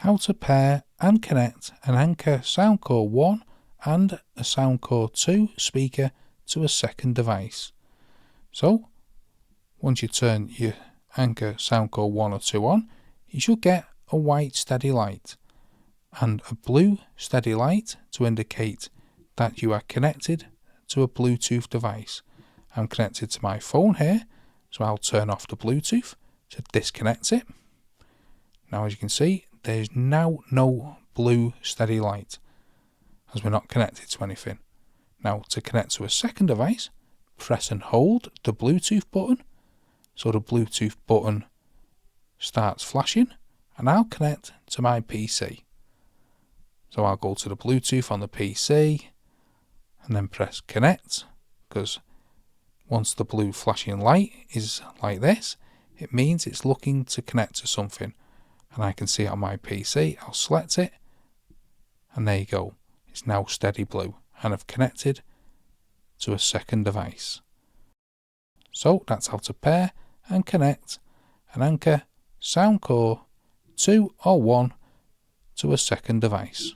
how to pair and connect an Anker Soundcore 1 and a Soundcore 2 speaker to a second device. So, once you turn your Anker Soundcore 1 or 2 on, you should get a white steady light and a blue steady light to indicate that you are connected to a Bluetooth device. I'm connected to my phone here, so I'll turn off the Bluetooth to disconnect it. Now, as you can see, there's now no blue steady light as we're not connected to anything. Now, to connect to a second device, press and hold the Bluetooth button so the Bluetooth button starts flashing, and I'll connect to my PC. So I'll go to the Bluetooth on the PC and then press connect, because once the blue flashing light is like this, it means it's looking to connect to something, and I can see it on my PC. I'll select it, and there you go. It's now steady blue, and I've connected to a second device. So that's how to pair and connect an Anker Soundcore 2 or 1 to a second device.